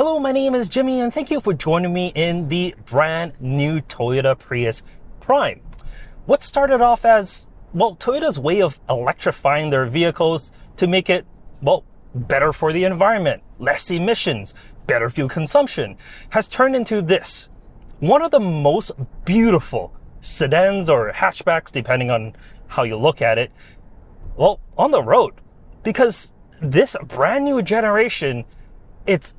Hello, my name is Jimmy and thank you for joining me in the brand new Toyota Prius Prime. What started off as, Toyota's way of electrifying their vehicles to make it, better for the environment, less emissions, better fuel consumption, has turned into this. One of the most beautiful sedans or hatchbacks, depending on how you look at it, on the road. Because this brand new generation, it's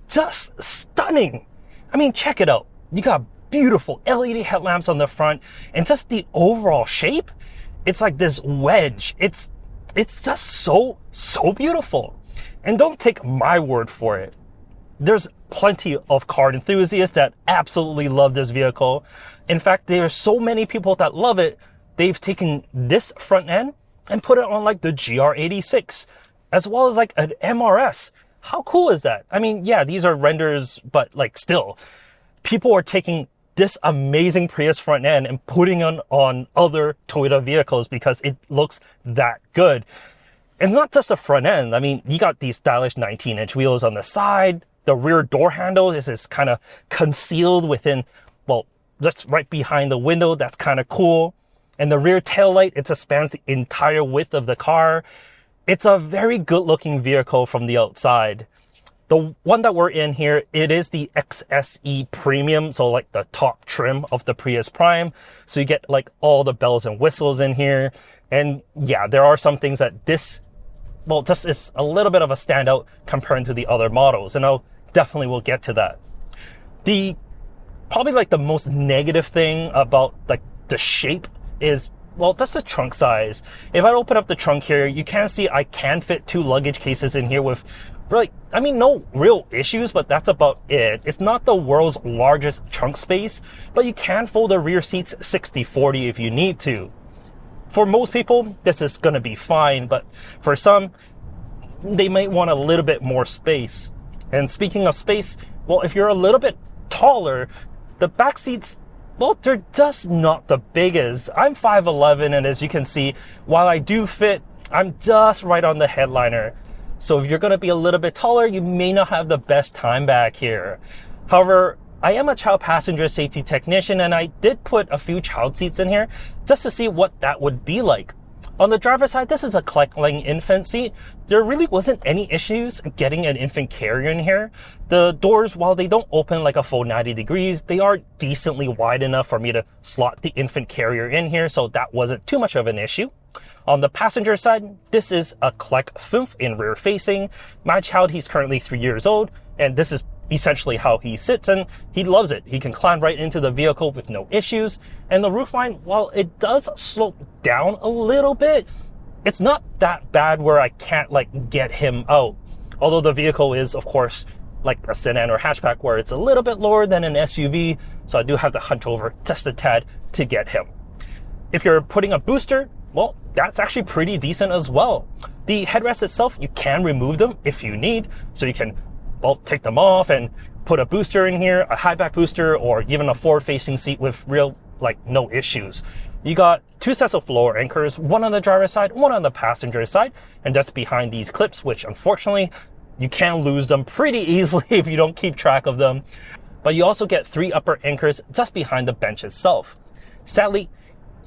just stunning. I mean, check it out. You got beautiful LED headlamps on the front, and just the overall shape, it's like this wedge. It's just so beautiful. And don't take my word for it. There's plenty of car enthusiasts that absolutely love this vehicle. In fact, there are so many people that love it, they've taken this front end and put it on like the GR86, as well as like an MRS. How cool is that? I mean, yeah, these are renders, but like still, people are taking this amazing Prius front end and putting it on other Toyota vehicles because it looks that good. And not just the front end. I mean, you got these stylish 19-inch wheels on the side. The rear door handle is kind of concealed within, just right behind the window. That's kind of cool. And the rear taillight, it just spans the entire width of the car. It's a very good looking vehicle from the outside. The one that we're in here, it is the XSE Premium, so like the top trim of the Prius Prime. So you get like all the bells and whistles in here. And yeah, there are some things that this, just is a little bit of a standout compared to the other models. And I'll definitely will get to that. Probably like the most negative thing about like the shape is, that's the trunk size. If I open up the trunk here, you can see I can fit 2 luggage cases in here with, no real issues, but that's about it. It's not the world's largest trunk space, but you can fold the rear seats 60-40 if you need to. For most people, this is gonna be fine, but for some, they might want a little bit more space. And speaking of space, if you're a little bit taller, the back seats, they're just not the biggest. I'm 5'11", and as you can see, while I do fit, I'm just right on the headliner. So if you're going to be a little bit taller, you may not have the best time back here. However, I am a child passenger safety technician, and I did put a few child seats in here just to see what that would be like. On the driver's side, this is a collect-laying infant seat. There really wasn't any issues getting an infant carrier in here. The doors, while they don't open like a full 90 degrees, they are decently wide enough for me to slot the infant carrier in here, so that wasn't too much of an issue. On the passenger side, this is a collect FUMF in rear facing. My child, he's currently 3 years old, and this is essentially how he sits, and he loves it. He can climb right into the vehicle with no issues. And the roofline, while it does slope down a little bit, it's not that bad where I can't get him out. Although the vehicle is, of course, like a sedan or hatchback where it's a little bit lower than an SUV, so I do have to hunch over just a tad to get him. If you're putting a booster, that's actually pretty decent as well. The headrest itself, you can remove them if you need, so you can take them off and put a booster in here, a high back booster, or even a forward-facing seat with real, no issues. You got 2 sets of floor anchors, one on the driver's side, one on the passenger side, and that's behind these clips, which unfortunately, you can lose them pretty easily if you don't keep track of them. But you also get 3 upper anchors just behind the bench itself. Sadly,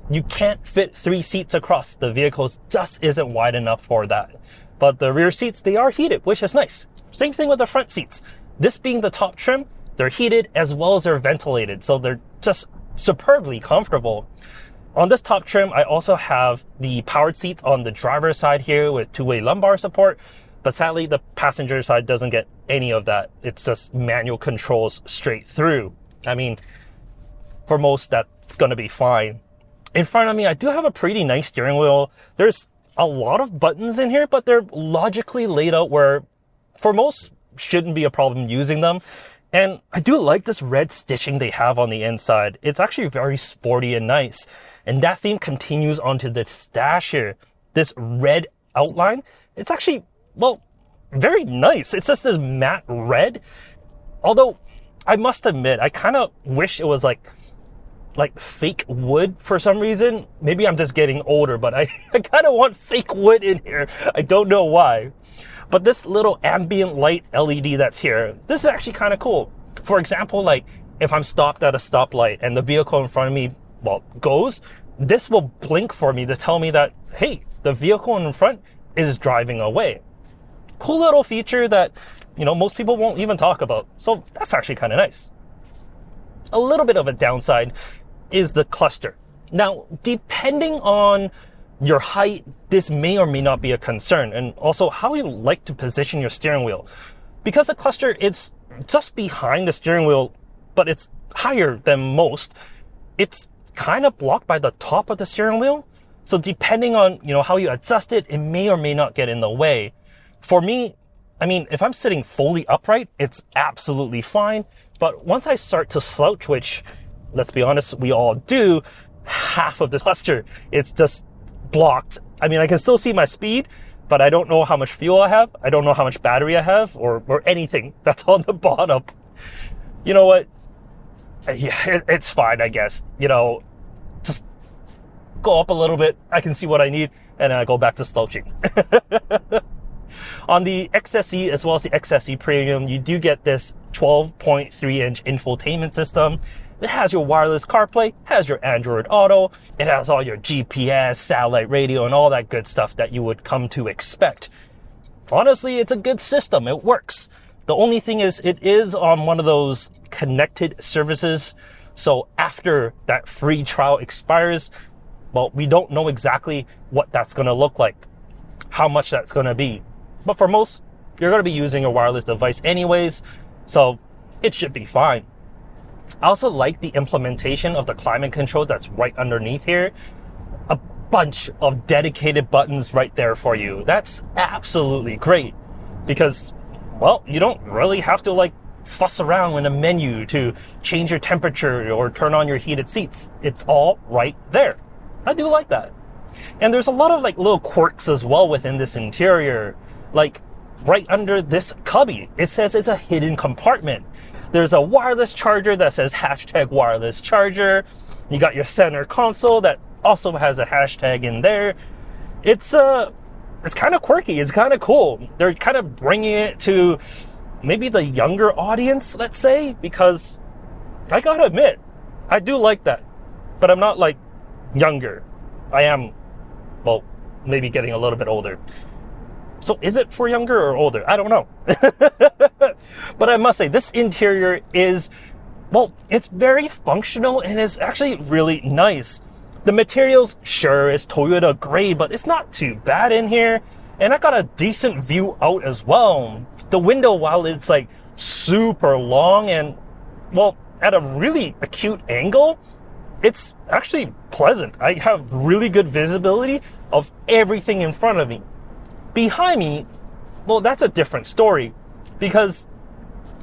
you can't fit 3 seats across. The vehicle just isn't wide enough for that. But the rear seats, they are heated, which is nice. Same thing with the front seats. This being the top trim, they're heated as well as they're ventilated, so they're just superbly comfortable. On this top trim, I also have the powered seats on the driver's side here with 2-way lumbar support, but sadly the passenger side doesn't get any of that. It's just manual controls straight through. I mean, for most, that's gonna be fine. In front of me, I do have a pretty nice steering wheel. There's a lot of buttons in here, but they're logically laid out where for most shouldn't be a problem using them. And I do like this red stitching they have on the inside. It's actually very sporty and nice. And that theme continues onto this dash here. This red outline, it's actually, very nice. It's just this matte red. Although I must admit, I kind of wish it was like fake wood for some reason. Maybe I'm just getting older, but I kind of want fake wood in here. I don't know why. But this little ambient light LED that's here, this is actually kind of cool. For example, like if I'm stopped at a stoplight and the vehicle in front of me, well, goes, this will blink for me to tell me that, hey, the vehicle in front is driving away. Cool little feature that, most people won't even talk about. So that's actually kind of nice. A little bit of a downside is the cluster. Now, depending on your height, this may or may not be a concern, and also how you like to position your steering wheel. Because the cluster, it's just behind the steering wheel, but it's higher than most, it's kind of blocked by the top of the steering wheel. So depending on, how you adjust it, it may or may not get in the way. For me, if I'm sitting fully upright, it's absolutely fine. But once I start to slouch, which, let's be honest, we all do, half of the cluster, it's just blocked. I can still see my speed, but I don't know how much fuel I have. I don't know how much battery I have or anything that's on the bottom. You know what? Yeah, it's fine, I guess. Just go up a little bit. I can see what I need, and then I go back to slouching. On the XSE as well as the XSE Premium, you do get this 12.3-inch infotainment system. It has your wireless CarPlay, has your Android Auto, it has all your GPS, satellite radio, and all that good stuff that you would come to expect. Honestly, it's a good system. It works. The only thing is, it is on one of those connected services. So after that free trial expires, well, we don't know exactly what that's going to look like, how much that's going to be. But for most, you're going to be using a wireless device anyways, so it should be fine. I also like the implementation of the climate control that's right underneath here. A bunch of dedicated buttons right there for you. That's absolutely great because, well, you don't really have to fuss around in a menu to change your temperature or turn on your heated seats. It's all right there. I do like that. And there's a lot of little quirks as well within this interior. Right under this cubby, it says it's a hidden compartment. There's a wireless charger that says #wireless charger. You got your center console that also has a hashtag in there. It's kind of quirky. It's kind of cool. They're kind of bringing it to maybe the younger audience, let's say, because I gotta admit, I do like that. But I'm not younger. I am, well, maybe getting a little bit older. So is it for younger or older? I don't know. But I must say, this interior is, well, it's very functional and is actually really nice. The materials, sure, is Toyota grade, but it's not too bad in here. And I got a decent view out as well. The window, while it's super long and, well, at a really acute angle, it's actually pleasant. I have really good visibility of everything in front of me. Behind me, well, that's a different story because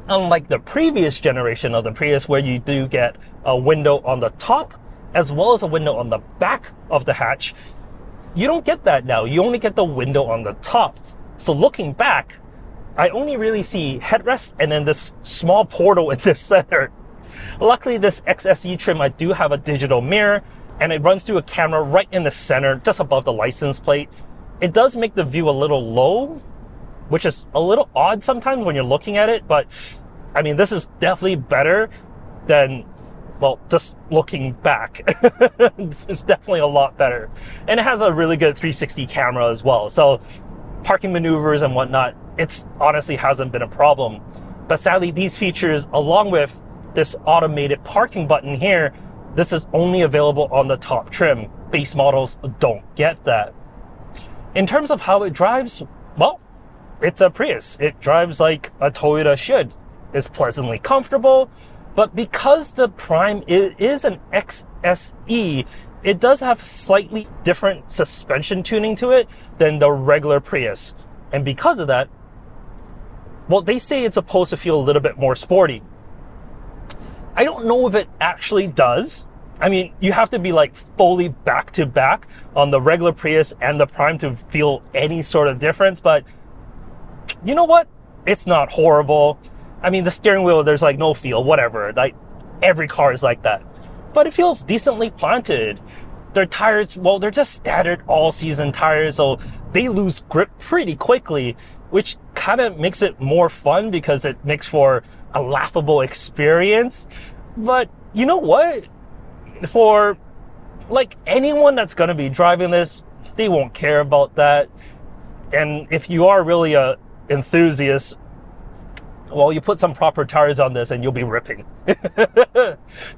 unlike the previous generation of the Prius where you do get a window on the top as well as a window on the back of the hatch, you don't get that now. You only get the window on the top. So looking back, I only really see headrest and then this small portal in the center. Luckily, this XSE trim, I do have a digital mirror and it runs through a camera right in the center, just above the license plate. It does make the view a little low, which is a little odd sometimes when you're looking at it, but this is definitely better than, well, just looking back. It's definitely a lot better. And it has a really good 360 camera as well. So parking maneuvers and whatnot, it's honestly hasn't been a problem. But sadly, these features, along with this automated parking button here, this is only available on the top trim. Base models don't get that. In terms of how it drives, well, it's a Prius. It drives like a Toyota should. It's pleasantly comfortable, but because the Prime is an XSE, it does have slightly different suspension tuning to it than the regular Prius. And because of that, well, they say it's supposed to feel a little bit more sporty. I don't know if it actually does. You have to be fully back to back on the regular Prius and the Prime to feel any sort of difference, but you know what? It's not horrible. The steering wheel, there's no feel, whatever. Every car is like that. But it feels decently planted. Their tires, well, they're just standard all-season tires, so they lose grip pretty quickly, which kind of makes it more fun because it makes for a laughable experience. But you know what? For like anyone that's going to be driving this, they won't care about that. And if you are really a enthusiast, well, you put some proper tires on this and you'll be ripping.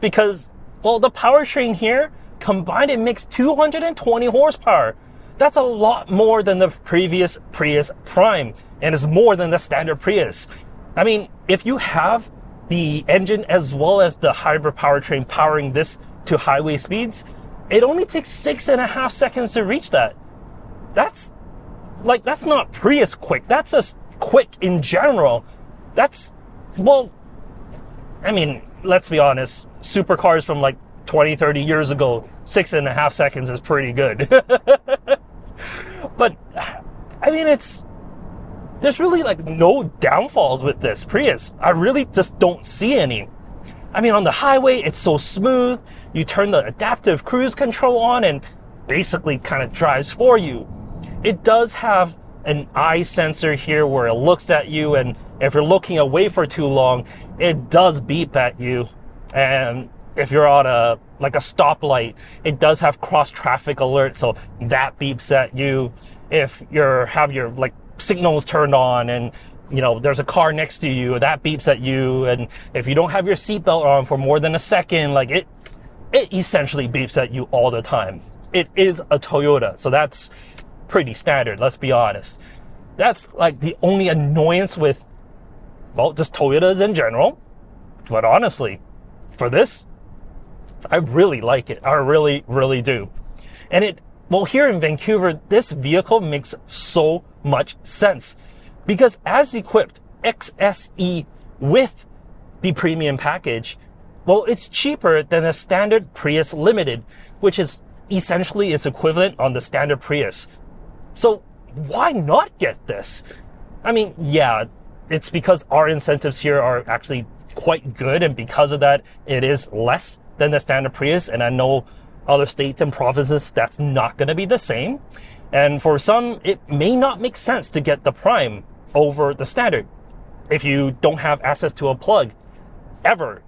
Because, well, the powertrain here, combined, it makes 220 horsepower. That's a lot more than the previous Prius Prime, and it's more than the standard Prius. I mean, if you have the engine as well as the hybrid powertrain powering this to highway speeds, it only takes 6.5 seconds to reach that. That's not Prius quick. That's just quick in general. That's, well, I mean, let's be honest, supercars from like 20, 30 years ago, 6.5 seconds is pretty good. But, I mean, there's really like no downfalls with this Prius. I really just don't see any. I mean, on the highway, it's so smooth. You turn the adaptive cruise control on and basically kind of drives for you. It does have an eye sensor here where it looks at you, and if you're looking away for too long, it does beep at you. And if you're on a stoplight, it does have cross traffic alert, so that beeps at you. If have your like signals turned on and there's a car next to you, that beeps at you. And if you don't have your seatbelt on for more than a second, like it essentially beeps at you all the time. It is a Toyota, so that's pretty standard, let's be honest. That's like the only annoyance with, well, just Toyotas in general. But honestly, for this, I really like it. I really, really do. And here in Vancouver, this vehicle makes so much sense because as equipped XSE with the premium package, well, it's cheaper than a standard Prius Limited, which is essentially its equivalent on the standard Prius. So why not get this? I mean, yeah, it's because our incentives here are actually quite good, and because of that, it is less than the standard Prius. And I know other states and provinces, that's not going to be the same. And for some, it may not make sense to get the Prime over the standard if you don't have access to a plug ever.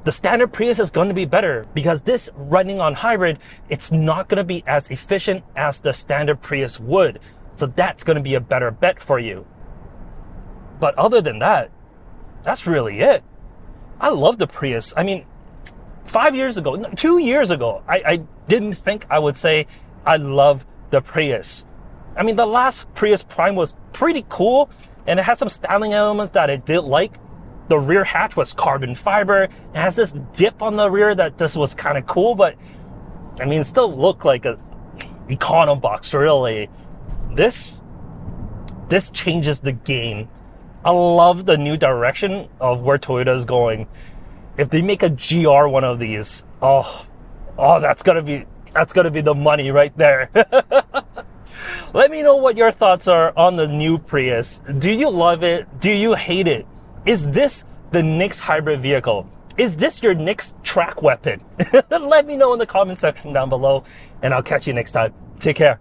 The standard Prius is going to be better because this running on hybrid, it's not going to be as efficient as the standard Prius would. So that's going to be a better bet for you. But other than that, that's really it. I love the Prius. I mean, 2 years ago, I didn't think I would say I love the Prius. I mean, the last Prius Prime was pretty cool, and it had some styling elements that I did like. The rear hatch was carbon fiber. It has this dip on the rear that just was kind of cool, but I mean, it still looked like a econo box, really. This changes the game. I love the new direction of where Toyota is going. If they make a GR one of these, oh, that's gonna be the money right there. Let me know what your thoughts are on the new Prius. Do you love it? Do you hate it? Is this the next hybrid vehicle? Is this your next track weapon? Let me know in the comment section down below, and I'll catch you next time. Take care.